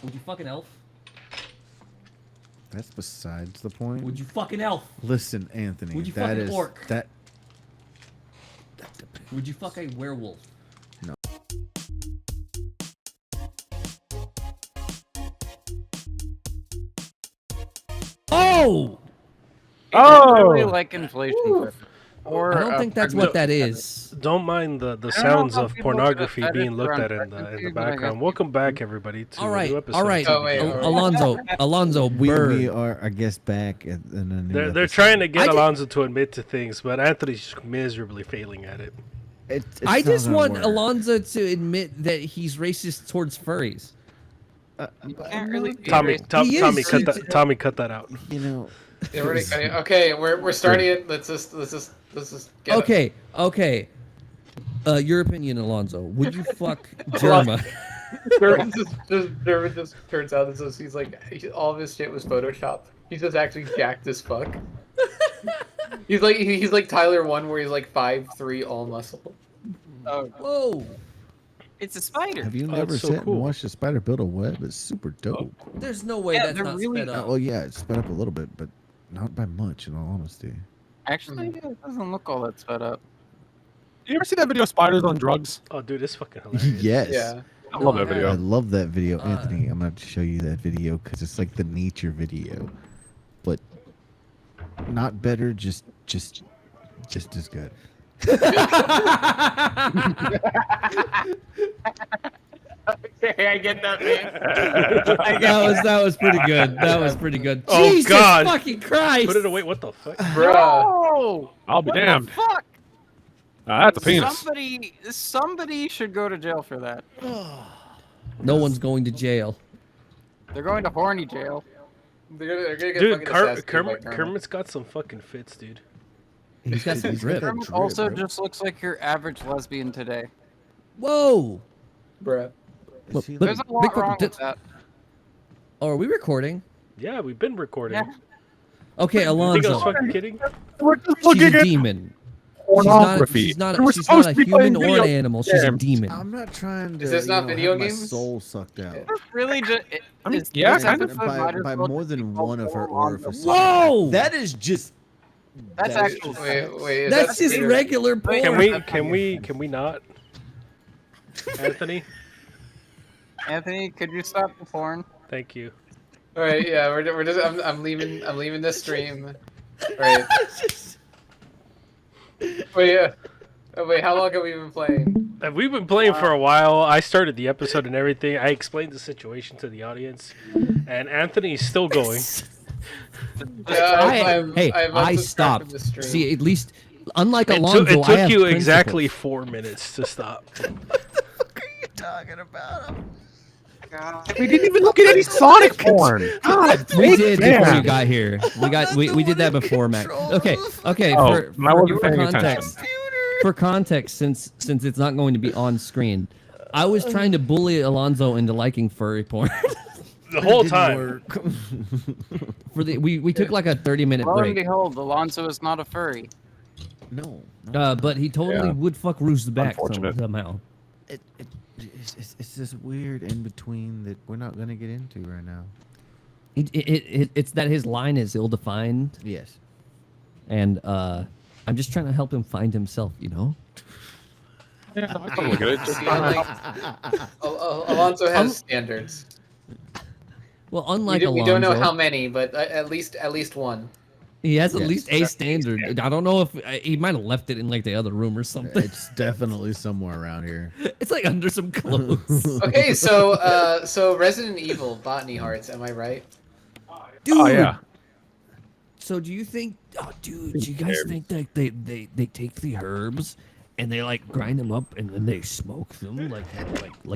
Would you fucking elf? That's besides the point. Would you fucking elf? Listen, Anthony. Would you that fucking is orc? that. Would you fuck a werewolf? No. Oh! Oh! Really like inflation. Or I don't think that's what that is. Don't mind the sounds of pornography being looked at in the background. Welcome back, everybody, to a new episode. All right. of TBD. Alonzo, We bird. are, I guess, back in a new They're episode. trying to get Alonzo to admit to things, but Anthony's miserably failing at it. It's I not just gonna want work. Alonzo to admit that he's racist towards furries. You can't really Tommy, Tommy, cut that out. You know. Yeah, okay, we're starting it. Let's just get Okay. Your opinion, Alonzo. Would you fuck Jerma? Dervin just turns out all of his shit was photoshopped. He's just actually jacked as fuck. he's like Tyler 1 where he's like 5'3", all muscle. Oh, whoa! It's a spider. Have you never so sat cool. and watched a spider build a web? It's super dope. There's no way Yeah, that's they're not really- sped up. Well, yeah, it's sped up a little bit, but not by much, in all honesty. Actually, it doesn't look all that sped up. You ever see that video of spiders on drugs? Oh, dude, it's fucking hilarious. Yes. Yeah. I love that I video. love that video, Anthony. I'm gonna have to show you that video because it's like the nature video, but not better, just as good. Okay, I get that, man. That was pretty good. That was pretty good. Oh, Jesus God. fucking Christ! Put it away. What the fuck? Bruh. Oh, I'll be what the damned. fuck? That's a penis. Somebody should go to jail for that. No one's going to jail. They're going to horny jail. They're gonna get Dude, fucking assassinated by Kermit. Kermit's got some fucking fits, dude. He's got some He's got drip. that Kermit drip, also bro. just looks like your average lesbian today. Whoa! Bruh. Is he There's like- a lot wrong with that. Oh, are we recording? Yeah, we've been recording. Yeah. Okay, You think I was Alonzo. fucking kidding? We're just She's looking a at demon. pornography. She's not We're a supposed to be human playing or an video animal. She's a games. demon. I'm not trying to. Is this not have video my games? soul sucked out. Really, just I mean, yeah, kind of. By more than one of her orifices. Whoa! That is just. That's that is actual. Wait. That's just Peter? regular porn. Can we not? Anthony, Anthony, could you stop the porn? thank you. All right, yeah, we're just. I'm leaving this stream. All right. Wait, how long have we been playing? We've been playing for a while. I started the episode and everything. I explained the situation to the audience, and Anthony's still going. I stopped. The stream. See, at least, unlike It Alonzo, took I have you principles. exactly 4 minutes to stop. Talking about him. God. We didn't even look at any Sonic porn. God, We did before damn. you got here. We did that before, Mac. Okay. Oh, For I wasn't paying context, for context, since it's not going to be on screen, I was trying to bully Alonzo into liking furry porn. The whole time. We took like a 30-minute Lo and break. behold, Alonso is not a furry. No. But he totally Yeah. would fuck Roost back Unfortunate. somehow. It's this weird in between that we're not gonna get into right now. It's that his line is ill-defined, Yes. and I'm just trying to help him find himself, you know? Yeah, I can look at it. Just See, Alonso has standards. Well, unlike We Alonzo, don't know how many, but at least one. he has at Yes. least a standard. I don't know if he might have left it in like the other room or something. It's definitely somewhere around here. It's like under some clothes. Okay, so Resident Evil Botany Hearts, am I right? Dude. Oh yeah. So do you think? Oh, dude, do you guys think that they take the herbs and they like grind them up and then they smoke them like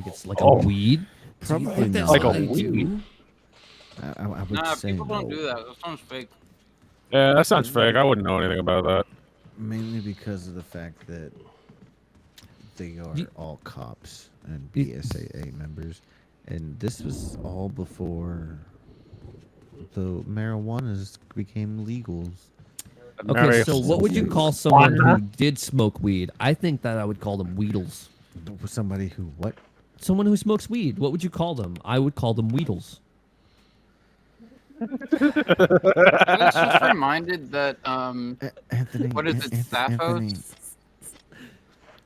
it's like a weed? Do you Probably think that's not. what Like a they do? weed? I would Nah, say people don't no. do that. That sounds fake. Yeah, that sounds fake. I wouldn't know anything about that. Mainly because of the fact that they are You- all cops and You- BSAA members, and this was all before the marijuanas became legals. Okay, so what would you call someone who did smoke weed? I think that I would call them Weedles. Somebody who what? someone who smokes weed. What would you call them? I would call them Weedles. I was just reminded that Anthony, what is it, Anthony, Zaphos?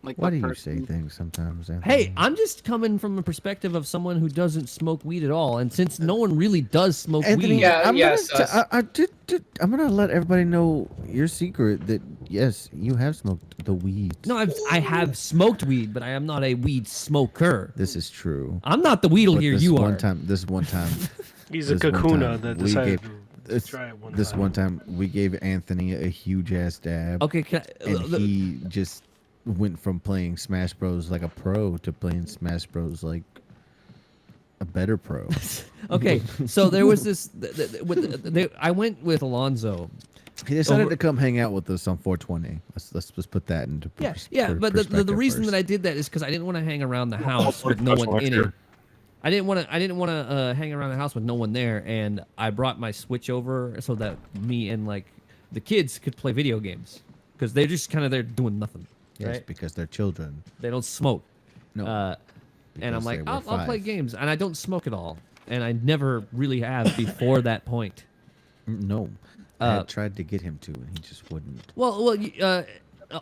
Like why the do you say person- things sometimes, Anthony? Hey, I'm just coming from a perspective of someone who doesn't smoke weed at all, and since no one really does smoke Anthony, weed, Yeah, I'm yes, gonna us. I'm gonna let everybody know your secret that yes, you have smoked the weed. no, I have smoked weed, but I am not a weed smoker. This is true. I'm not the Weedle But here. this You one are. time, this one time, He's a this one kakuna time, that we decided gave- to this, try it one this time. one time we gave Anthony a huge ass dab, Okay, and he just went from playing Smash Bros like a pro to playing Smash Bros like a better pro. okay. So there was this. I went with Alonzo. He decided Over- to come hang out with us on 420. Let's just put that into Yeah. But the reason that I did that is because I didn't want to hang around the house with no one in it. I didn't want to hang around the house with no one there, and I brought my Switch over so that me and like the kids could play video games because they're just kind of there doing nothing, yes, right? because they're children. They don't smoke. No, And I'm because like, they were I'll play 5. games, and I don't smoke at all, and I never really have before that point. No, I Uh, had tried to get him to, and he just wouldn't. Well,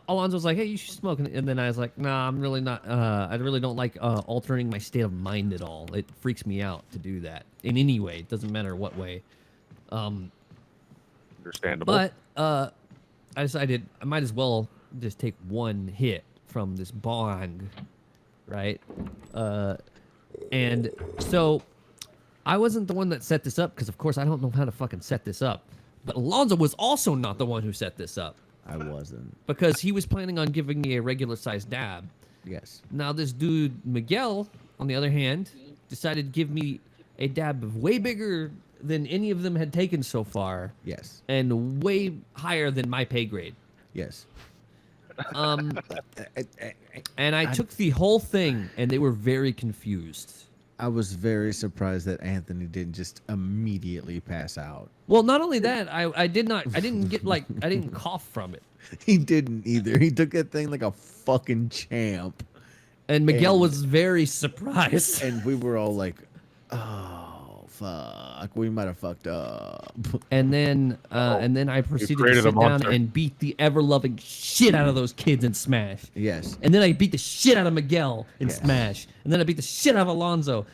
Alonzo's like, hey, you should smoke, and then I was like, nah, I'm really not. I really don't like altering my state of mind at all. It freaks me out to do that in any way. It doesn't matter what way. Understandable. But I decided I might as well just take one hit from this bong, right? And so I wasn't the one that set this up because, of course, I don't know how to fucking set this up. But Alonzo was also not the one who set this up I wasn't. because he was planning on giving me a regular sized dab. Yes. Now this dude Miguel, on the other hand, decided to give me a dab of way bigger than any of them had taken so far, Yes. and way higher than my pay grade. Yes. And I took the whole thing, and they were very confused. I was very surprised that Anthony didn't just immediately pass out. Well, not only that, I didn't get like I didn't cough from it. He didn't either. He took that thing like a fucking champ. And Miguel And- was very surprised. And we were all like, oh, fuck. We might have fucked up. And then I proceeded to created a sit down monster. and beat the ever-loving shit out of those kids in Smash. Yes. And then I beat the shit out of Miguel in Yes. Smash. And then I beat the shit out of Alonzo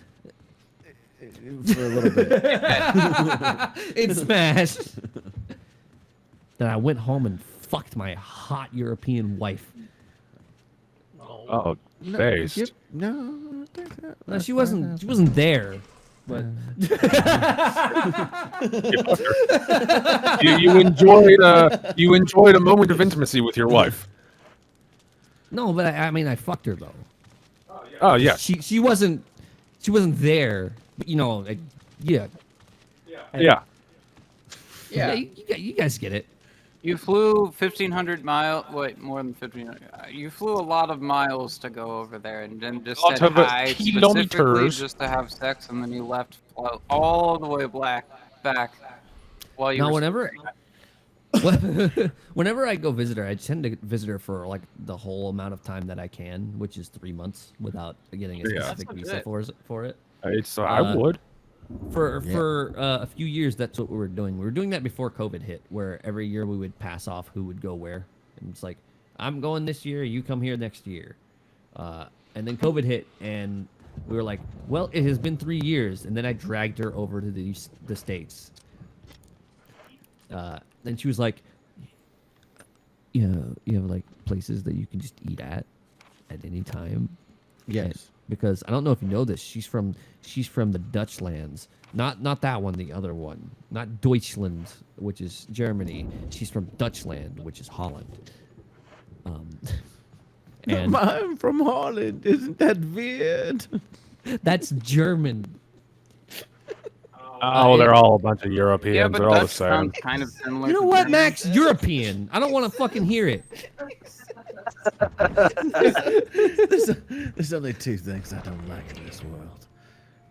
For a little bit. in Smash. Then I went home and fucked my hot European wife. Oh, based. Yep. No, that's not- No, she wasn't there. But You enjoyed a moment of intimacy with your wife. no, but I mean I fucked her though. Oh yes. She wasn't there. But, you know, like, yeah. Yeah. Yeah, Yeah. you guys get it. You flew 1,500 miles. Wait, more than 1,500. You flew a lot of miles to go over there, and then just Lot said of hi specifically kilometers. just to have sex, and then you left all the way back while you. Now, were whenever I go visit her, I tend to visit her for like the whole amount of time that I can, which is 3 months, without getting a Yeah. specific That's visa legit. for it. It's I would. For a few years, that's what we were doing. We were doing that before COVID hit, where every year we would pass off who would go where, and it's like, I'm going this year, you come here next year, and then COVID hit, and we were like, well, it has been 3 years, and then I dragged her over to the States. Then she was like, you have like places that you can just eat at any time. Yes. Because I don't know if you know this, she's from the Dutch lands. Not that one, the other one. Not Deutschland, which is Germany. She's from Dutchland, which is Holland. And I'm from Holland. Isn't that weird? that's German. Oh, they're all a bunch of Europeans. Yeah, but they're all the Dutch same. sounds kind of similar. You know to what, German. Max? European. I don't want to fucking hear it. There's only two things I don't like in this world: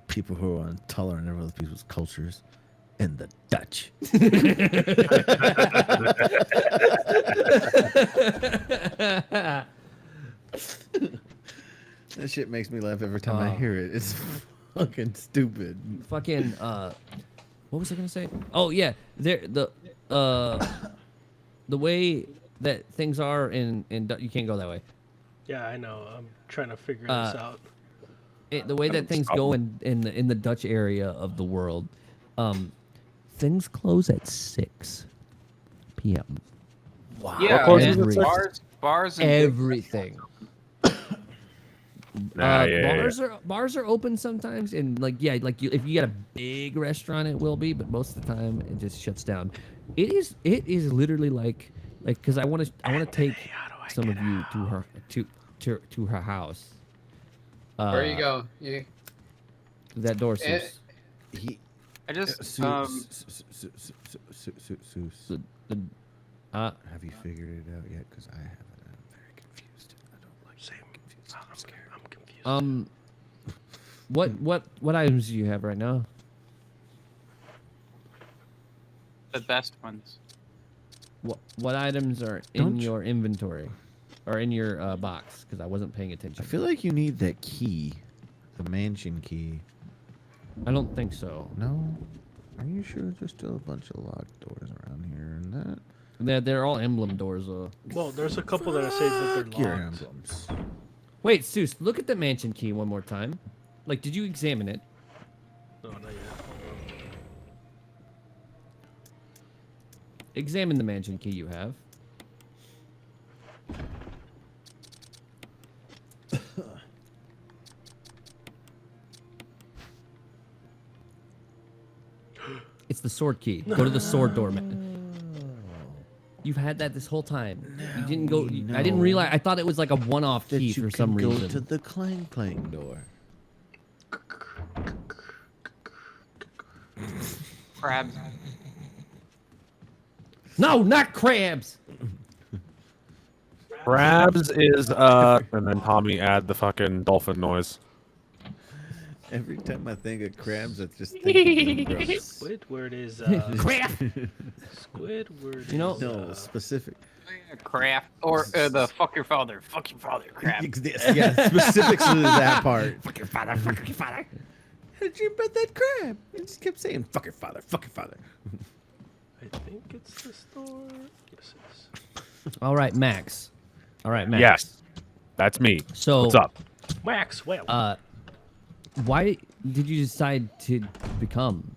people who are intolerant of other people's cultures, and the Dutch. That shit makes me laugh every time I Oh. hear it. It's fucking stupid. Fucking what was I gonna say? Oh yeah, the way that things are in you can't go that way. Yeah, I know. I'm trying to figure this out. The way that things go in the Dutch area of the world, things close at 6 p.m. Yeah, closes at bars and everything. Yeah. Bars are open sometimes, and like if you got a big restaurant, it will be, but most of the time it just shuts down. It is literally like because I want to take some of you to her house. Where you go? You That door, Seuss. He, I just Seuss. Have you figured it out yet? Because I haven't. I'm very confused. I don't like Same. confused. I'm scared. I'm confused. what items do you have right now? the best ones. What items are in your inventory, or in your box? Because I wasn't paying I attention. feel like you need that key, the mansion key. I don't think so. No? Are you sure there's still a bunch of locked doors around here and that? They're all emblem doors, though. Well, there's a couple that I say that Fuck they're your locked. emblems. Wait, Seuss, look at the mansion key one more time. Like, did you examine it? No, not yet. Examine the mansion key you have. It's the sword key. Go to the sword door, man. You've had that this whole time. You didn't go. I didn't realize. I thought it was like a one-off That key you for can some go reason. to the clang clang door. Crabs. No, not crabs. Crabs is and then Tommy add the fucking dolphin noise. Every time I think of crabs, I just think of them gross. Squidward is Crap. Squidward. You know- is, No, specific. Crap. Or the fuck your father. Fuck your father. Crap. Yeah, specifics to that part. Fuck your father. Fuck your father. How did you bet that crab? He just kept saying, fuck your father, fuck your father. I think it's the store. Yes, it is. All right, Max. All right, Max. Yes, that's me. So, What's up? Wax. Well, why did you decide to become?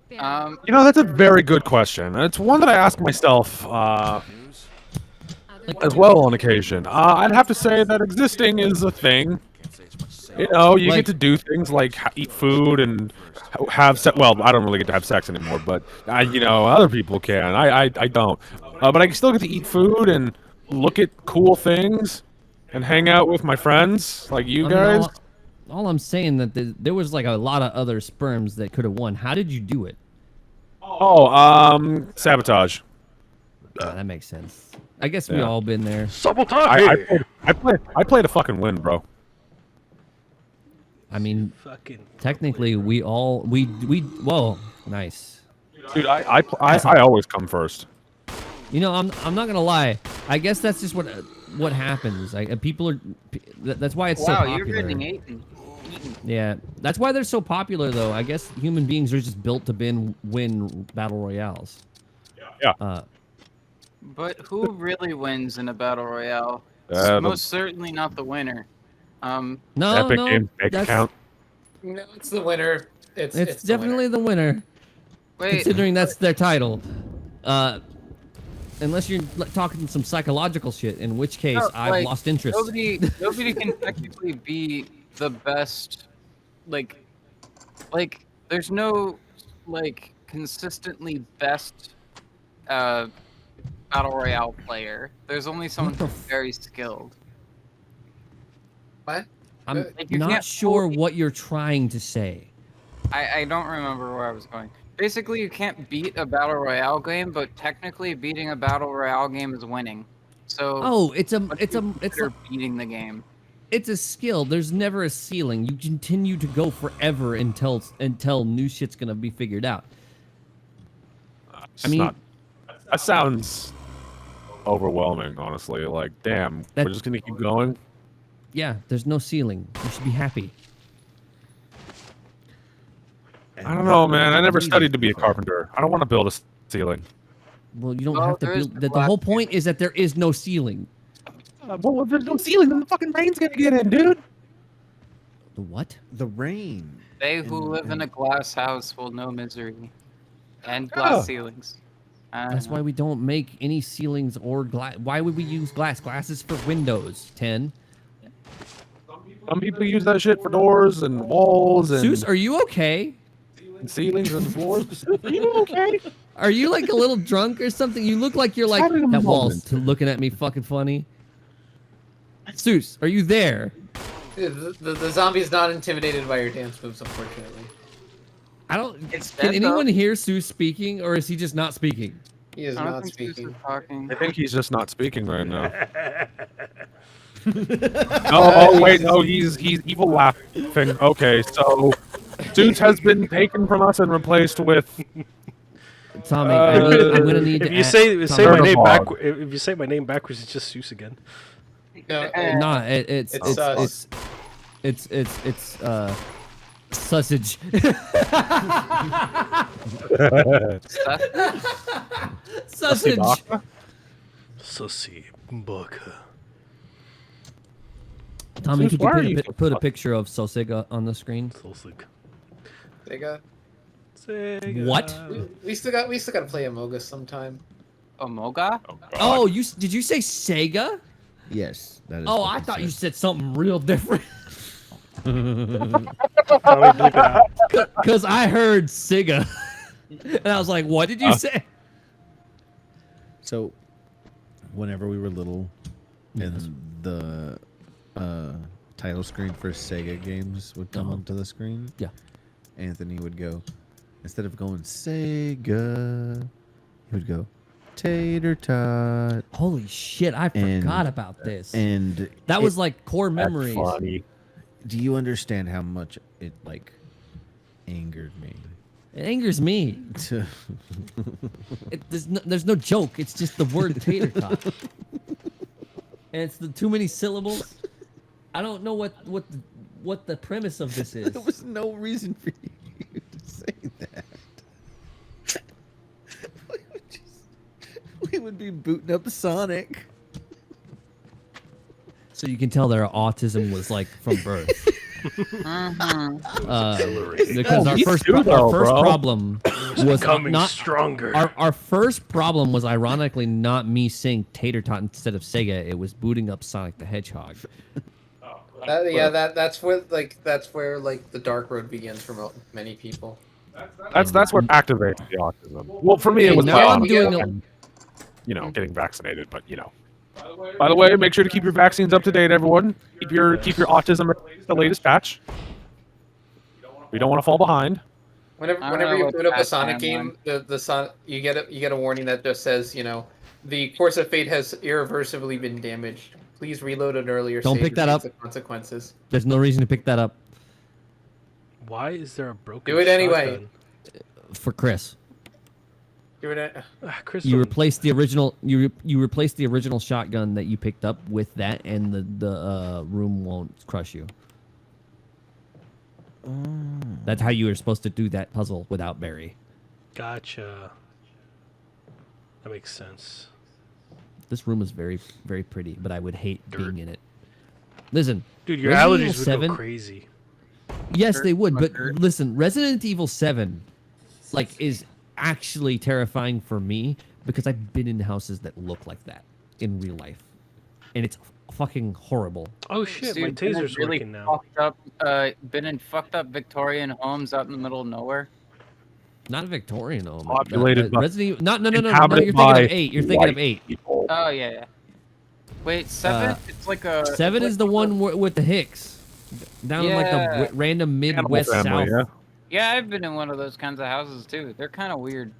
You know, that's a very good question. And it's one that I ask myself as well on occasion. I'd have to say that existing is a thing. You know, you Like- get to do things like eat food and have sex. Well, I don't really get to have sex anymore, but you know, other people can. I don't. But I still get to eat food and look at cool things and hang out with my friends like you guys. All I'm saying that there was like a lot of other sperms that could have won. How did you do it? Oh, sabotage. That makes sense. I guess we Yeah. all been there. sabotage. I played to fucking win, bro. I mean, Fucking. technically, we all we whoa, nice. Dude, I always come first. You know, I'm not gonna lie. I guess that's just what happens. People are. That's why it's so Wow, popular. you're getting eaten. Yeah, that's why they're so popular, though. I guess human beings are just built to win battle royales. Yeah. But who really wins in a battle royale? Most certainly not the winner. No, Epic no, Games bank that's account. No, it's the winner. It's it's the definitely winner. the winner, Wait, considering that's their title. Unless you're talking some psychological shit, in which case no, I've like, lost interest. Nobody can technically be the best. Like, there's no like consistently best battle royale player. There's only someone What the who's very skilled. What? I'm Like, you not can't sure fully- what you're trying to say. I don't remember where I was going. Basically, you can't beat a battle royale game, but technically beating a battle royale game is winning. So Oh, it's beating the game. a skill. There's never a ceiling. You continue to go forever until new shit's gonna be figured out. It's I mean- not, that sounds overwhelming, honestly. Like, damn, we're just gonna keep going. Yeah, there's no ceiling. You should be happy. I don't know, man. I never studied to be a carpenter. I don't want to build a ceiling. Well, you don't Well, have to there is build. the The whole glass point is that there is no ceiling. Well, if there's no ceiling, then the fucking rain's gonna get in, dude. The what? The rain. They who And- live in and- a glass house will know misery. And glass ceilings. I don't That's know. why we don't make any ceilings or glass. Why would we use glass? Glass is for windows. 10. Some people use that shit for doors and walls and Zeus, are you okay? ceilings and floors. You okay? Are you like a little drunk or something? You look like you're like having a that wall's moment. looking at me fucking funny. Zeus, are you there? The zombie's not intimidated by your dance moves, unfortunately. I don't. It's Can dead, though. anyone hear Zeus speaking, or is he just not speaking? He is I don't not think Zeus speaking. is talking. I think he's just not speaking right now. Oh wait, no, he's evil laughing. Okay, so Zeus has been taken from us and replaced with. Tommy, I'm gonna need If to you add- say Tommy, my name Bog. back, if you say my name backwards, it's just Seuss again. No, Nah, it's sausage. Sausage. Sussy Baka. Tommy, Zeus, could why are you you put a picture of Sosiga on the screen? Sega. What? We still got to play Among Us sometime. Omoga? Oh, did you say Sega? Yes, that is. Oh, what I it thought you said. said something real different. Tommy, bleep it out. Because I heard Sega. And I was like, what did you say? So, whenever we were little, and the title screen for Sega games would come onto the screen, Yeah. Anthony would go, instead of going Sega, he would go Tater Tot. Holy shit, I And- forgot about this. And That was like core memories. Funny. do you understand how much it like angered me? It angers me. To There's no joke. It's just the word tater tot. And it's the too many syllables. I don't know what the premise of this is. there was no reason for you to say that. we would be booting up Sonic. So you can tell their autism was like from birth. Because our me first, too, though, our first bro. problem was Becoming not stronger. our first problem was ironically not me saying tater tot instead of Sega. It was booting up Sonic the Hedgehog. That's where the dark road begins for many people. That's what activates the autism. Well, for me, Hey, it was now my I'm autism doing a- and, getting vaccinated. But by the way, make sure to keep your vaccines up to date, everyone. Keep your autism at the latest patch. We don't want to fall behind. Whenever I don't know you what boot up a that Sonic timeline- game, you get a warning that just says, the course of fate has irreversibly been damaged. Please reload an earlier Don't save pick that to up. face the consequences. There's no reason to pick that up Why is there a broken Do it anyway. shotgun? for Chris. Do it. Chris, You don't- replaced the original. You replaced the original shotgun that you picked up with that, and the room won't crush you. That's how you were supposed to do that puzzle without Barry. Gotcha. That makes sense. This room is very, very pretty, but I would hate being in it. Listen, Dude, your Resident allergies Evil would 7 go crazy. Yes, they would, but Dirt. listen, Resident Evil 7 is actually terrifying for me because I've been in houses that look like that in real life. And it's fucking horrible. Oh shit, Dude, my been in taser's really working now. fucked up, been in fucked up Victorian homes out in the middle of nowhere. Not a Victorian home. Populated by- Resident Evil. No, you're Inhabited thinking by of 8. You're thinking of white 8. people. Oh yeah. Wait, 7? It's like a 7 it's is the like one with the Hicks. Down in like the Yeah. random Animal Midwest family, South. Yeah, I've been in one of those kinds of houses too. They're kind of weird.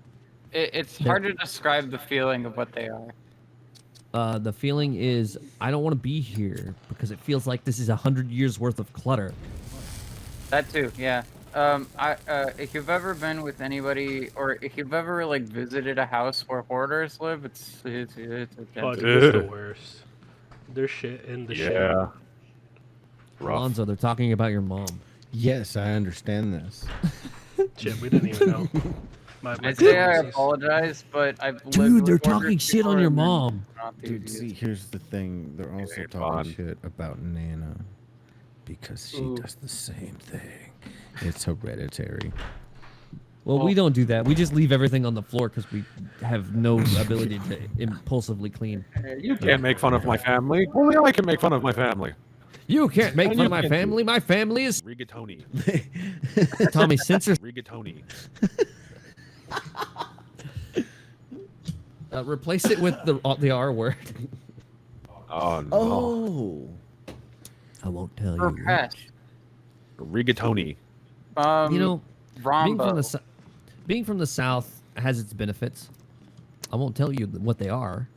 It's hard to describe the feeling of what they are. The feeling is I don't want to be here because it feels like this is 100 years worth of clutter. That too, yeah. If you've ever been with anybody, or if you've ever like visited a house where hoarders live, it's Oh, offensive. dude, it's the worst. There's shit in the shit. Yeah. Rough. Alonzo, they're talking about your mom. Yes, I understand this. Shit, we didn't even know. My I say I condolences. apologize, but I've lived Dude, with they're orders talking shit on before your and then mom. not Dude, these. see, here's the thing. They're also Very talking fun. shit about Nana because she Ooh. does the same thing. It's hereditary. Well, we don't do that. We just leave everything on the floor because we have no ability to impulsively clean. You can't make fun of my family. Only I can make fun of my family. You can't make And fun you of my can't do family. My family is Rigatoni. Tommy censor. Rigatoni. Replace it with the R word. Oh, no. Oh. I won't tell you. Repressed. Rigatoni. You know, Rombo. being from the South has its benefits. I won't tell you what they are.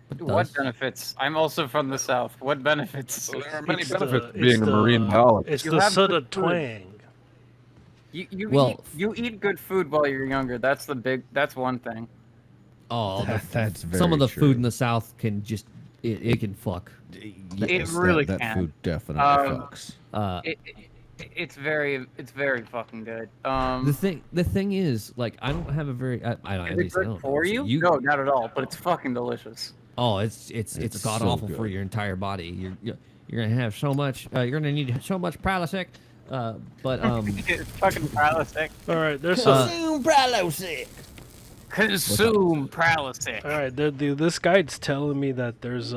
But it What does. benefits? I'm also from the South. What benefits? Well, there are many It's benefits the- to being it's a marine biologist. It's You the have sort good of twang. You eat good food while you're younger. That's one thing. Oh, That's very some of the true. food in the South can just it can fuck. Yes, really that can. food definitely Um, fucks. It's very fucking good. The thing is, like, I don't have a very I don't Is at it least I good don't for know. you? No, not at all. But it's fucking delicious. Oh, it's god so awful for good. your entire body. You're gonna have so much. You're gonna need so much Prilosec. But It's fucking Prilosec. All right, there's a. Consume Prilosec. All right, this guide's telling me that there's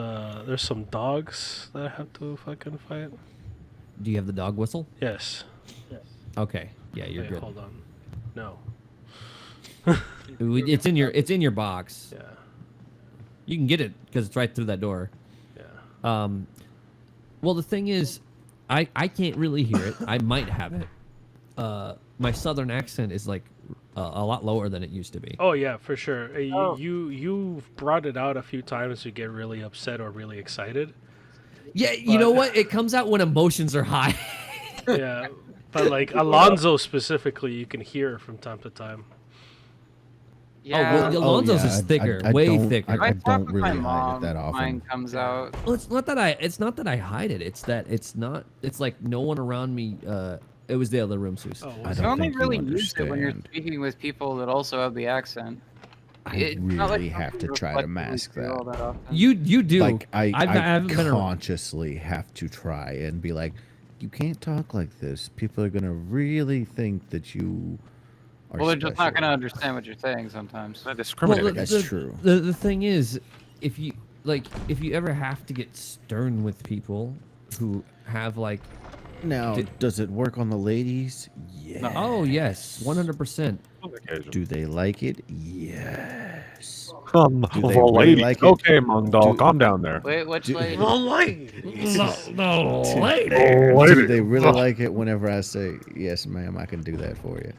some dogs that I have to fucking fight. do you have the dog whistle? Yes. Okay, yeah, you're Wait, good. hold on. No. It's in your box. Yeah. You can get it because it's right through that door. Yeah. Well, the thing is, I can't really hear it. I might have it. My southern accent is like a lot lower than it used to be. Oh yeah, for sure. Oh. You've brought it out a few times to get really upset or really excited. Yeah, you know what? It comes out when emotions are high. Yeah. But like Alonzo specifically, you can hear from time to time. Yeah. well, Alonzo's is thicker, way don't- thicker. If I talk don't with really my hide it mom, that often. Mine comes out. Well, it's not that I hide it. It's that it's not. It's like no one around me. It was the other room, Seuss. Oh, I was You don't only think you really use it when you're understand. speaking with people that also have the accent. I It's not like really have to something try to reflectively mask feel that. often. You do. Like I haven't been around. consciously have to try and be like, you can't talk like this. People are gonna really think that you are. Well, they're just not special." gonna understand what you're saying sometimes. Not discriminating. That's true. The thing is, if you ever have to get stern with people who have like, Now, does it work on the ladies? Yeah. oh yes, 100%. Do they like it? Yes. Oh, Do they well, really lady. like it? Okay, Mungdal, calm down there. Wait, which lady? Do they really like it whenever I say, yes, ma'am, I can do that for you?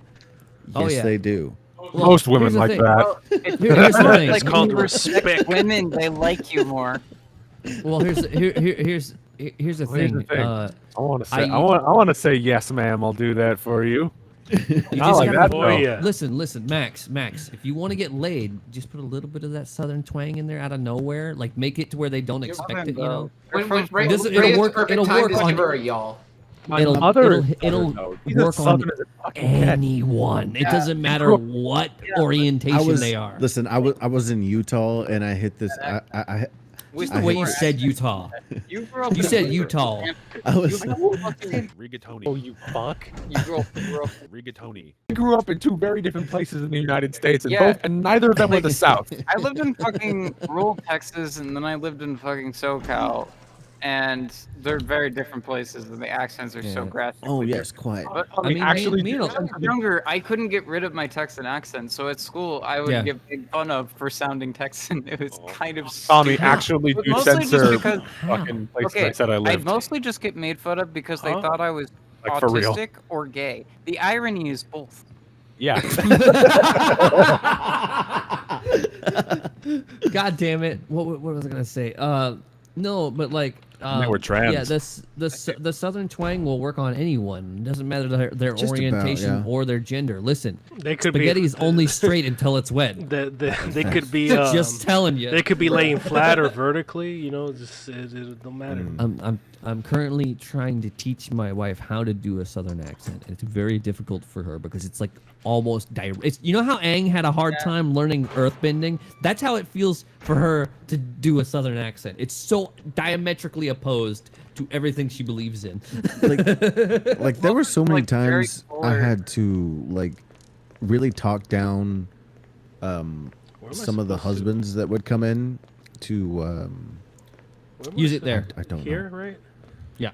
Yes, Oh, yeah. they do. Well, Most women here's the like thing. that. Oh, it's Here's the thing. like called when you respect women, they like you more. Well, here's the thing. Here's the thing. Uh, I want to say, I- I want to say, yes, ma'am, I'll do that for you. you I just like gotta- that. Oh though. yeah. Listen, Max. If you want to get laid, just put a little bit of that southern twang in there out of nowhere. Like make it to where they don't expect it. You know, Right, This- right it'll at work- the perfect it'll time work to on- give her a y'all. My It'll- mother, it'll she's as work on southern as a fucking cat. anyone. It Yeah. doesn't matter what orientation they are. Listen, I was in Utah and I hit this. I Just I the way hate you this. said Utah. You grew up. You said Utah. I was. Rigatoni. Oh, you fuck. You grew up. Rigatoni. I grew up in two very different places in the United States, and Yeah. and neither of them were the South. I lived in fucking rural Texas, and then I lived in fucking SoCal, and they're very different places, and the accents are so Yeah. graphic. Oh yes, quiet. But I mean, actually, me and when I was younger, I couldn't get rid of my Texan accent, so at school I would Yeah. get made fun of for sounding Texan. It was kind of Tommy, stupid. actually But do mostly just censor because- fucking places Okay, I said I I'd lived. mostly just get made fun of because they Huh? thought I was Like, for real. autistic or gay. The irony is both. Yeah. God damn it! What was I gonna say? No, but like And they were trans. Yeah, the southern twang will work on anyone. It doesn't matter their Just about, orientation yeah. or their gender. Listen, They could spaghetti be is only straight until it's wet. they could be Just telling you. they could be laying flat or vertically. You know, just it don't matter. I'm currently trying to teach my wife how to do a southern accent. It's very difficult for her because it's like almost direct. It's, you know how Aang had a hard time learning earthbending? That's how it feels for her to do a southern accent. It's so diametrically opposed to everything she believes in. Like there were so many Like, very times I forward. had to like really talk down Where am I some of the supposed to- husbands that would come in to where am I Use it supposed- there. I don't Here, know. right? Yeah.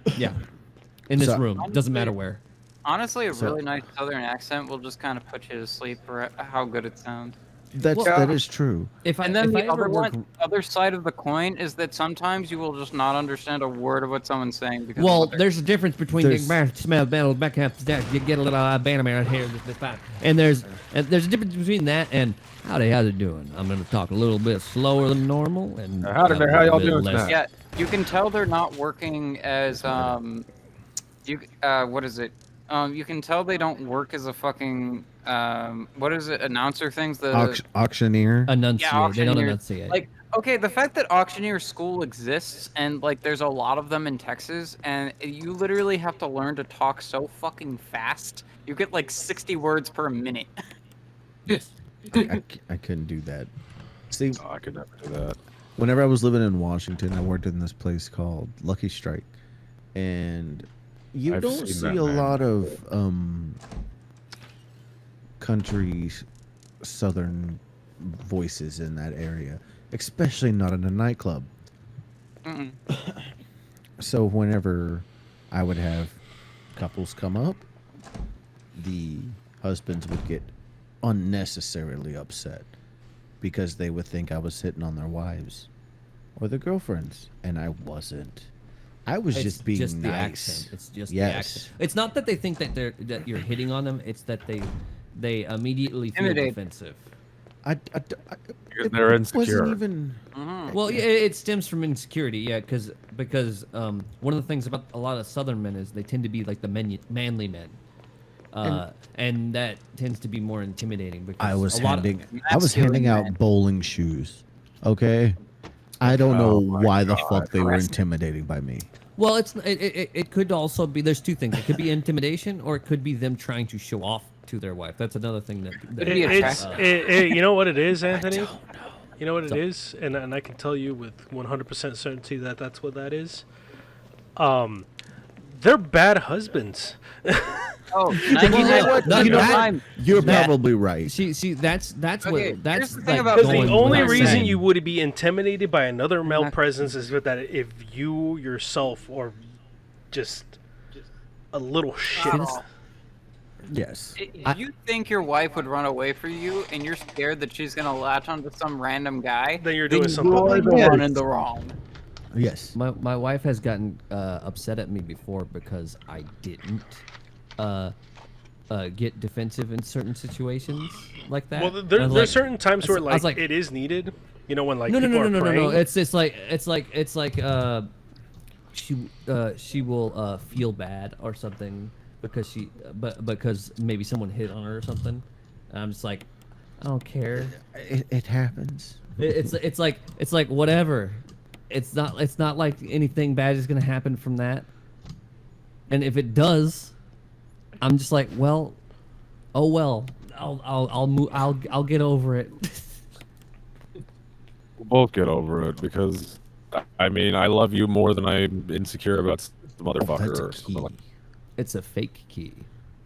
In this So- room. Doesn't matter where. Honestly, a So- really nice southern accent will just kind of put you to sleep for how good it sounds. That is true. If I, And then if I the other ever work, one, other side of the coin is that sometimes you will just not understand a word of what someone's saying because well, of what they're- there's a difference between There's- the smell, battle, back half, you get a little banner around here, this fine. And there's a difference between that and how's it doing? I'm gonna talk a little bit slower than normal and Howdy there, how a y'all bit doing less- tonight? yeah, you can tell they're not working as what is it? You can tell they don't work as a fucking what is it? Announcer things. The Auctioneer. Enunciate. They don't auctioneer. enunciate. Like, okay, the fact that auctioneer school exists and like there's a lot of them in Texas, and you literally have to learn to talk so fucking fast. You get like 60 words per minute. I couldn't do that. See, Oh, I could never do that. whenever I was living in Washington, I worked in this place called Lucky Strike, and you I've don't seen see that, a man. lot of country southern voices in that area, especially not in a nightclub. Mm-mm. So whenever I would have couples come up, the husbands would get unnecessarily upset because they would think I was hitting on their wives or their girlfriends, and I wasn't. I was It's just being the nice. accent. It's just the Yes. accent. It's not that they think that you're hitting on them. It's that they immediately feel Intimidate. defensive. Because they're insecure. Wasn't even. Well, yeah, it stems from insecurity, yeah, because one of the things about a lot of Southern men is they tend to be like the manly men, and that tends to be more intimidating. Because I was a lot of- handing out men. bowling shoes. Okay. I don't know Oh my why the God. fuck they were intimidating by me. well, it could also be there's two things. It could be intimidation, or it could be them trying to show off to their wife. That's another thing that. be It's attractive. you know what it is, Anthony. You know what it is, and I can tell you with 100% certainty that that's what that is. They're bad husbands. Oh, You know what? not You know what? time. You're That- probably right. See, that's Okay, what that's here's the thing like about Because going the only without reason saying. you would be intimidated by another male Not- presence is that if you yourself are just a little shit. Yes. You think your wife would run away for you, and you're scared that she's gonna latch onto some random guy? Then you're doing something. You're the Yes. one in the wrong. Yes. My wife has gotten upset at me before because I didn't get defensive in certain situations like that. Well, I was there's like- certain times where I was like- it is needed. You know when like no, people are no. praying. It's like she will feel bad or something because because maybe someone hit on her or something. And I'm just like, I don't care. It happens. It's like whatever. It's not like anything bad is gonna happen from that. And if it does, I'm just like, well, oh well. I'll get over it. We'll both get over it because, I mean, I love you more than I'm insecure about the motherfucker That's a or something key. like It's a fake key.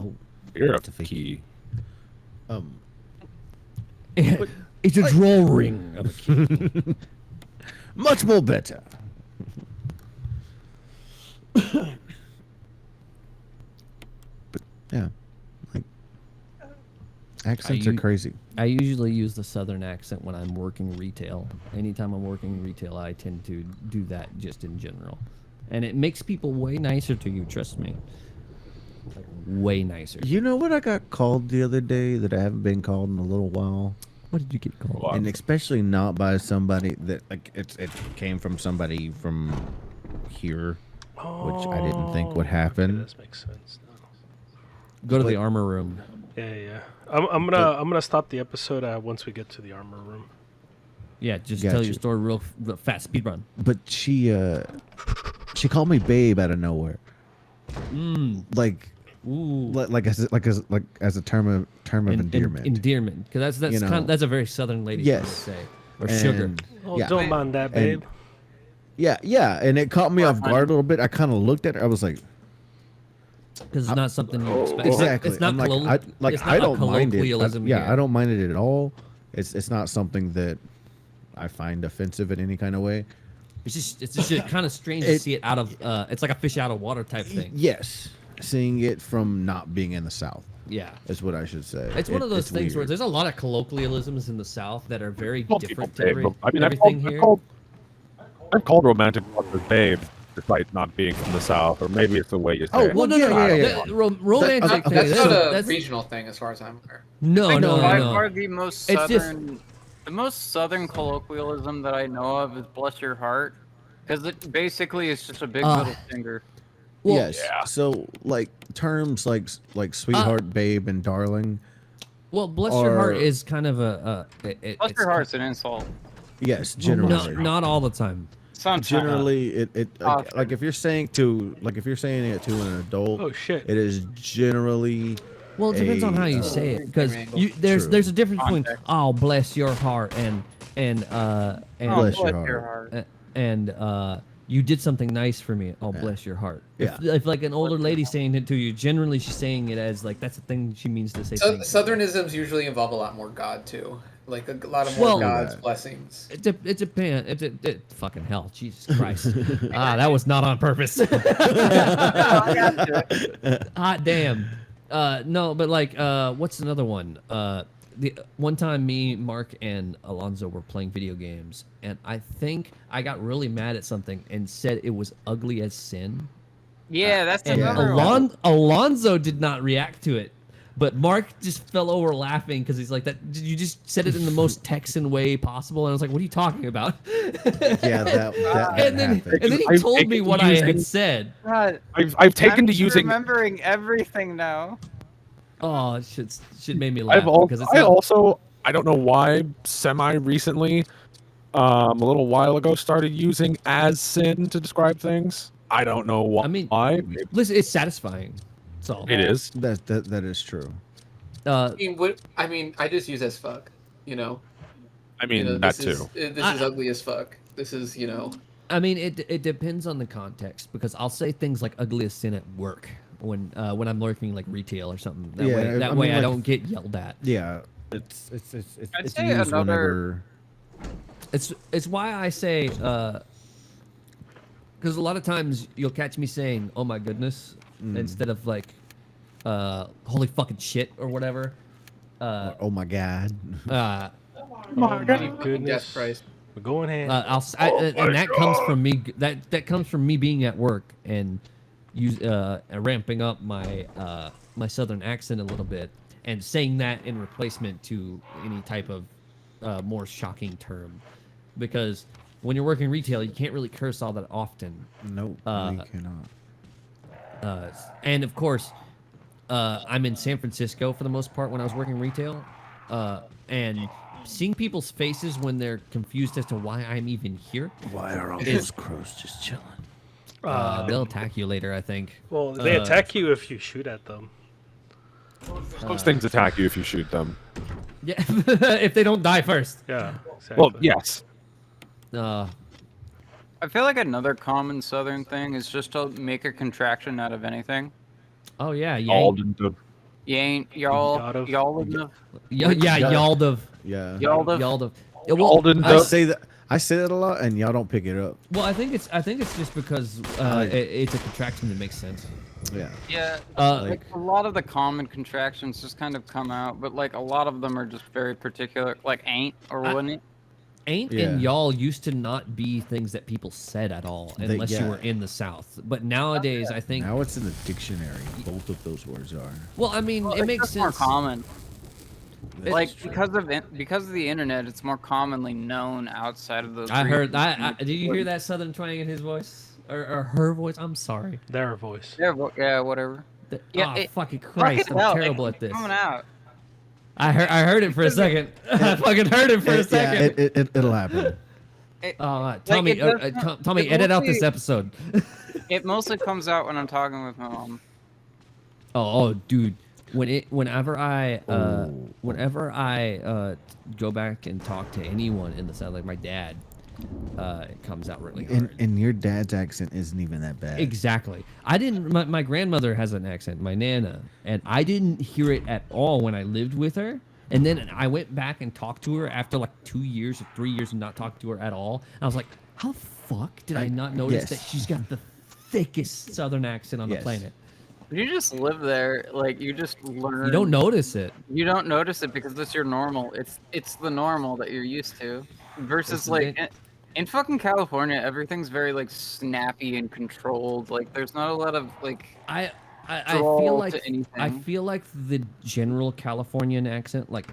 Oh, You're That's a a fake key. It's a drawing of a key. much more better. But yeah, like accents are you- crazy. I usually use the southern accent when I'm working retail. Anytime I'm working retail, I tend to do that just in general. And it makes people way nicer to you, trust me. Like, way nicer. You know what I got called the other day that I haven't been called in a little while? What did you get called? What? And especially not by somebody that like it came from somebody from here, which I didn't think would Okay, happen. this makes sense now. Go to the armor room. Yeah. I'm gonna stop the episode once we get to the armor room. Yeah, just Got tell you. your story real fast. Speed run. But she called me babe out of nowhere. Like Ooh. like as a term of endearment. Endearment, because that's You know. That's a very southern lady thing to Yes. say. Or sugar. And- Oh, yeah. don't mind that, babe. Yeah, and it caught me off guard a little bit. I kind of looked at her. I was like, Because it's not something you expect. exactly. It's not, I'm like, it's not I a don't mind it. colloquialism Yeah, here. I don't mind it at all. It's not something that I find offensive in any kind of way. It's just kind of strange to see it out of. It's like a fish out of water type thing. Yes, seeing it from not being in the South Yeah. is what I should say. It's one of those it's things where weird. there's a lot of colloquialisms in the South that are very Call different people to babe, but, I mean, everything here. I've called romantic partners babe, despite not being from the South, or maybe it's the way you say Oh, it. well, no, yeah. romantic thing. That's not a that's regional thing, as far as I'm aware. no, no, By no. far the most It's just- southern, the most southern colloquialism that I know of is "bless your heart," because it basically is just a big middle finger. Well, Yes. Yeah. So like terms like sweetheart, babe, and darling. Well, bless your heart Or- is kind of a. Bless it's your heart's an insult. Yes, No, generally. not all the time. Sometimes. Generally, it Often. like if you're saying it to an adult, Oh shit. it is generally. Well, it depends on how you say it, because there's True. a difference between Context. "oh bless your heart" and Oh, Bless bless your your heart. heart. and you did something nice for me. Oh, bless your heart. If like an older lady saying it to you, generally she's saying it as like that's the thing she means to say. thank you. Southernisms usually involve a lot more God too, like a lot of more Well- God's blessings. It depends. Fucking hell, Jesus Christ. That was not on purpose. Hot damn. No, but like, what's another one? The one time me, Mark, and Alonzo were playing video games, and I think I got really mad at something and said it was ugly as sin. Yeah, that's And another one. Alonzo did not react to it, but Mark just fell over laughing because he's like, "That you just said it in the most Texan way possible," and I was like, "What are you talking about?" Yeah, that and then happened. and then he I've told taken me to what I had using- said. God, I've taken I'm to just using. remembering everything now. Oh, it shit made me laugh because it's I not, also I don't know why semi recently, a little while ago, started using as sin to describe things. I don't know why. I mean, why. listen, it's satisfying. So It is. That is true. I mean, I just use as fuck. You know. I mean, You know, that this too. Is, this is ugly as fuck. This is, you know. I mean, it depends on the context because I'll say things like "ugly as sin" at work when I'm working like retail or something. That Yeah, way, I mean, I like- don't get yelled at. Yeah, it's I'd it's say used another- whenever. It's why I say because a lot of times you'll catch me saying "oh my goodness" instead of like "holy fucking shit" or whatever. Oh my god. My Death goodness. Christ. We're going hand. And that comes from me. That comes from me being at work and ramping up my my southern accent a little bit and saying that in replacement to any type of more shocking term, because when you're working retail, you can't really curse all that often. Nope, we cannot. And of course, I'm in San Francisco for the most part when I was working retail, and seeing people's faces when they're confused as to why I'm even here, Why are all those crows just chilling? they'll attack you later, I think. Well, they attack you if you shoot at them. Those things attack you if you shoot them. Yeah, if they don't die first. Yeah. Exactly. Well, yes. I feel like another common Southern thing is just to make a contraction out of anything. Oh yeah, All yeah, the You ain't y'all Y'all've- enough. yeah, y'all have, Yeah. Y'all have. y'all have. Yeah, well, Alden I Duff. say that a lot, and y'all don't pick it up. well, I think it's just because it's a contraction that makes sense. Yeah. Yeah, Like- like a lot of the common contractions just kind of come out, but like a lot of them are just very particular, like ain't or wouldn't. Ain't Yeah. and y'all used to not be things that people said at all unless you yeah. were in the South. But nowadays, I think. Now it's in the dictionary. Both of those words are. Well, I mean, it It's makes just more sense. common. That's Like true. because of the internet, it's more commonly known outside of those. I heard. regions. Did you hear that Southern twang in his voice? or her voice. I'm sorry. Their voice. Yeah, whatever. Yeah, Fucking Christ! I'm terrible at this. Coming out. I heard it for a second. I fucking heard it for a second. Yeah, it'll happen. Tommy, it does- Tommy, it edit out this mostly- episode. It mostly comes out when I'm talking with my mom. Oh, dude. Whenever I go back and talk to anyone in the South, like my dad, it comes out really hard. And your dad's accent isn't even that bad. Exactly. My grandmother has an accent, my nana, and I didn't hear it at all when I lived with her. And then I went back and talked to her after like 2 years or 3 years of not talking to her at all. And I was like, how the fuck did I not notice that she's got the thickest Southern accent on the planet? You just live there, like you just learn. You don't notice it. You don't notice it because it's your normal. It's the normal that you're used to. Versus like in fucking California, everything's very like snappy and controlled. Like there's not a lot of like. I drawl feel like to anything. the general Californian accent, like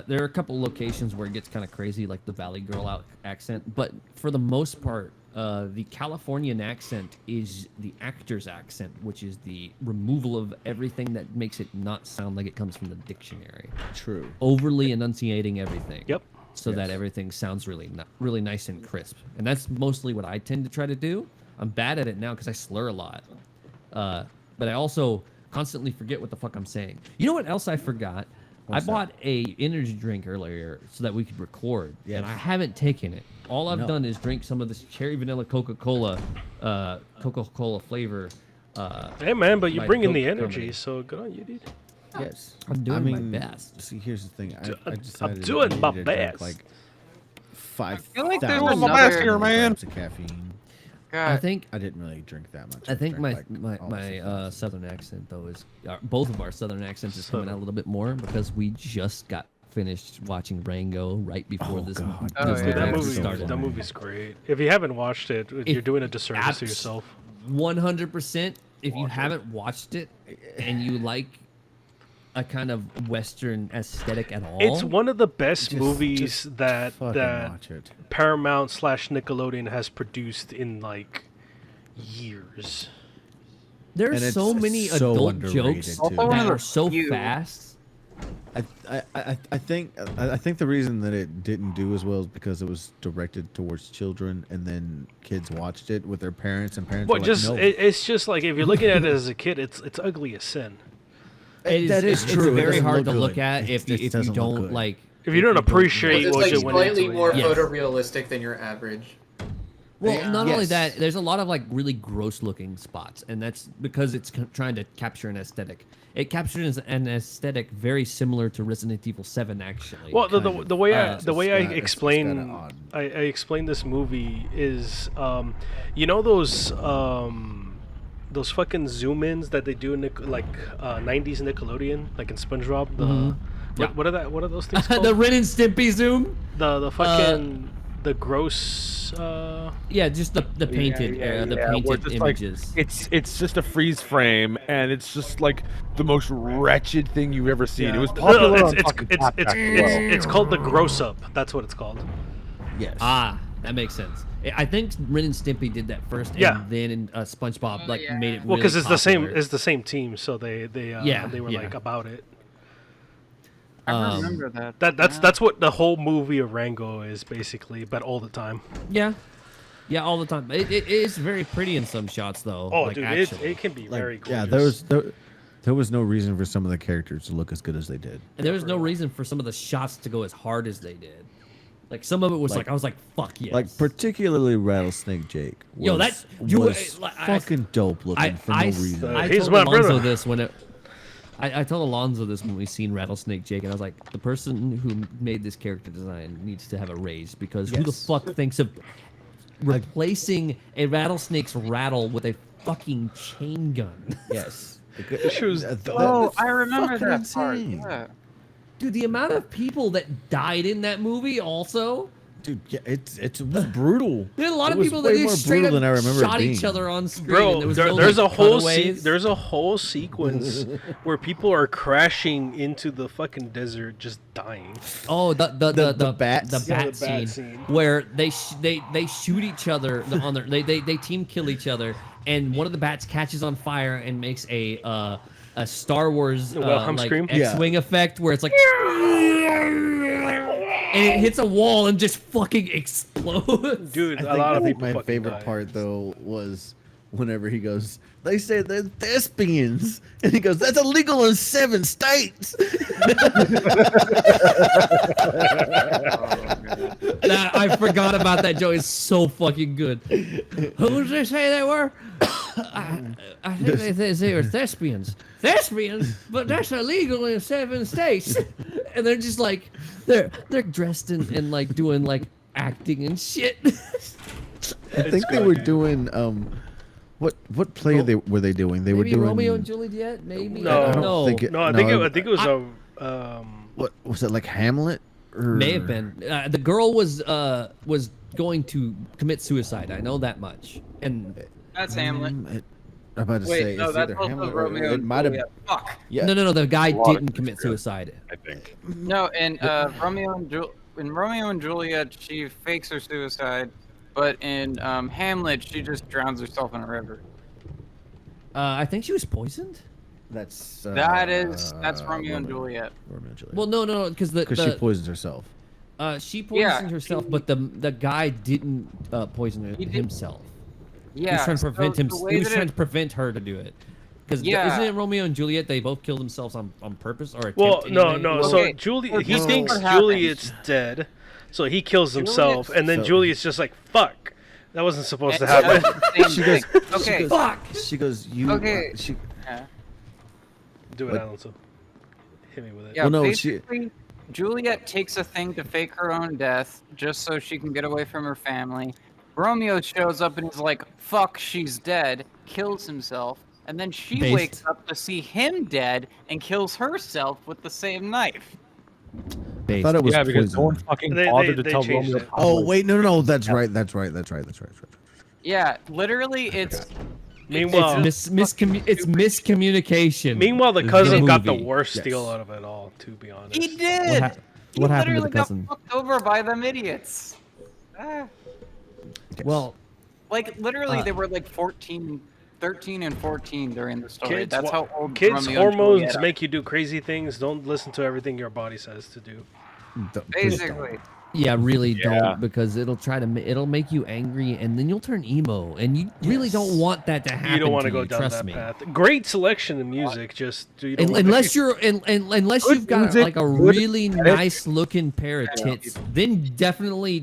there are a couple locations where it gets kind of crazy, like the Valley Girl accent. But for the most part, the Californian accent is the actor's accent, which is the removal of everything that makes it not sound like it comes from the dictionary. True. Overly enunciating everything. Yep. So that everything sounds really nice and crisp. And that's mostly what I tend to try to do. I'm bad at it now because I slur a lot. But I also constantly forget what the fuck I'm saying. You know what else I forgot? What's I bought a energy drink earlier so that we could record, Yes. and I haven't taken it. All I've done is drink some of this cherry vanilla Coca-Cola flavor. Hey man, but you're my bringing Coke the energy, company. so good on you, dude. Yes. I'm doing my best. See, here's the thing. I I'm decided doing I my needed to drink, best. like 5,000 feel like there's another- grams of caffeine. I think I didn't really drink that much. I think drank, my like, almost 6,000. southern accent though is both of our southern accents is coming out a little bit more because we just got finished watching Rango right before this God. Oh, this yeah. Dude, that podcast movie, started. that movie's great. If you haven't watched it, you're doing a disservice to yourself. 100%. If you haven't watched it and you like a kind of Western aesthetic at all, It's one of the best Just- movies just that fucking that watch it. Paramount / Nickelodeon has produced in like years. there's And it's so many so adult underrated, jokes too. Also one of that the are so few- fast. I think the reason that it didn't do as well is because it was directed towards children, and then kids watched it with their parents, and parents But were just like, no. it's just like if you're looking at it as a kid, it's ugly as sin. That is It's true. It very doesn't hard look to look good. at It if you doesn't look don't good. like. If you don't appreciate It's what like you went slightly into it. more Yes. photorealistic than your average. Well, not only Yes. that, there's a lot of like really gross looking spots, and that's because it's trying to capture an aesthetic. It captures an aesthetic very similar to Resident Evil 7, actually. Well, the way I It's the way I kinda- it's explain kinda odd. I explain this movie is you know those fucking zoom ins that they do in 90s Nickelodeon, like in SpongeBob. Yeah. What are those things called? the Ren and Stimpy zoom. the fucking the gross. Yeah, just the painted, where painted it's like- images. it's just a freeze frame, and it's just like the most wretched thing you've ever seen. It was No, popular. on fucking it's Tap Back as well. it's called the gross up. That's what it's called. Yes. That makes sense. I think Ren and Stimpy did that first, Yeah. and then SpongeBob yeah. made it. Well, really because it's popular. the same team, so they Yeah, they were yeah. like about it. I remember that. That's what the whole movie of Rango is basically, but all the time. Yeah, all the time. It is very pretty in some shots, though. Oh, like, dude, actually. it can be Like, very gorgeous. yeah, there was no reason for some of the characters to look as good as they did. And there was no reason for some of the shots to go as hard as they did. Like some of it was like I was like, "Fuck yes!" Like particularly Rattlesnake Jake. Was, Yo, that- you- was like, I- fucking dope looking for no reason. I He's told my Alonzo brother. this when I told Alonzo this when we seen Rattlesnake Jake, and I was like, the person who made this character design needs to have a raise because who the Yes. fuck thinks of replacing a rattlesnake's rattle with a fucking chain gun? Yes. She was Oh, I remember fucking that part. insane. Yeah. Dude, the amount of people that died in that movie also, Dude, yeah, it was brutal. There are a lot It of was people that way just more straight brutal up than I remember it shot each being. other on screen. Bro, and there was there's no, a whole cutaways. there's a whole sequence where people are crashing into the fucking desert, just dying. Oh, the bats? the Yeah, bat the bat scene, scene. where they shoot each other on their they team kill each other, and one of the bats catches on fire and makes a Star Wars Wilhelm like scream? X-wing effect where it's like and it hits a wall and just fucking explodes. Dude, I a lot of think people my fucking favorite died. part though was whenever he goes, they say they're thespians, and he goes, that's illegal in 7 states. I forgot about that joke. It's so fucking good. Who did they say they were? I think they were thespians. Thespians? But that's illegal in 7 states. And they're just like, they're dressed in like doing like acting and shit. I think they were doing what play were they doing? They were Maybe doing Romeo and Juliet. Maybe No. I don't I know. don't think it, No, I think it was a what was it, like Hamlet? Or May have been. The girl was going to commit suicide. I know that much. And That's Hamlet. I'm about to Wait, say no, it's that's either also Hamlet or Romeo it and might have. Juliet. Fuck. Yeah. no, the guy lot of didn't commit Shakespeare. suicide. I think. No, in Romeo and Juliet, she fakes her suicide, but in Hamlet, she just drowns herself in a river. I think she was poisoned. That's That's Romeo and Juliet. Romeo and Juliet. Well, no, because She poisons herself. she poisoned herself, but the guy didn't poison He did- himself. Yeah. He was trying to prevent him. the He way was that trying to prevent her to do it. Because Yeah. isn't it Romeo and Juliet? They both killed themselves on purpose or attempt. well, no. anyway? So Okay, he so thinks what happens? Juliet's dead, so he kills himself, and then So- Juliet's just like, "Fuck, that wasn't supposed to And- happen." Same thing. Okay. Fuck. She goes, you. Okay. She. Yeah. Do it, What? Alonso. Hit me with it. Yeah, Well, no, she- basically, Juliet takes a thing to fake her own death just so she can get away from her family. Romeo shows up and is like, fuck, she's dead, kills himself, and then she Based. wakes up to see him dead and kills herself with the same knife. I thought it was Yeah, because no one poison. fucking They- bothered they to tell changed Romeo. it. Oh wait, no, that's right. That's right. Yeah, literally, it's Meanwhile, It's miscommunication. meanwhile, the in cousin got the movie. worst Yes. deal out of it all. To be honest, he did. What He happened to literally the cousin? got fucked over by them idiots. Ah. Well, Like literally, they were like 13 and 14 during the story. Kids, That's how old kids' Romeo and hormones Juliet are. make you do crazy things. Don't listen to everything your body says to do. Basically. yeah, really Yeah. don't because it'll make you angry and then you'll turn emo and you really don't want that to happen. You don't want to to go you, down trust that me. path. Great selection of music, just you don't wanna- Unless you've got music, like a good really edit. nice looking pair of tits, then definitely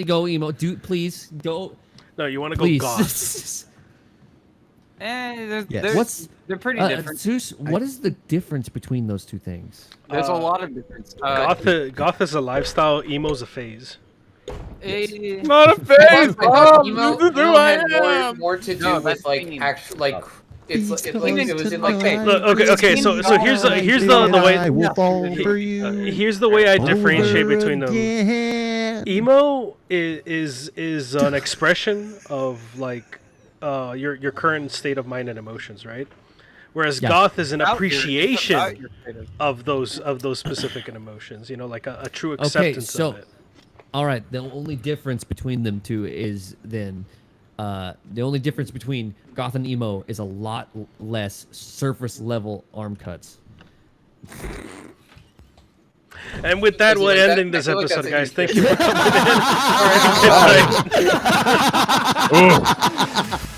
go emo. Dude, please go. no, you want to go Please. goth. They're, Yes. they're, What's they're pretty different. Zeus, what is the difference between those two things? There's a lot of difference. Goth is a lifestyle, emo's a phase. Not a I face. thought This is who I am. more to do No, with that's like mean. actual like it's These it like it was in like Okay. Look, okay. So here's the way. I will fall for you. Here's the way I differentiate over between them. again. Emo is an expression of like your current state of mind and emotions, right? Whereas Yeah. goth is an About appreciation your status. of those specific emotions. You know, like a true acceptance so of it. all right, the only difference between them two is then the only difference between goth and emo is a lot less surface level arm cuts. And with that, Is it we're like that? ending this I feel like episode, that's guys. a Thank you for coming in. Good night. Ooh.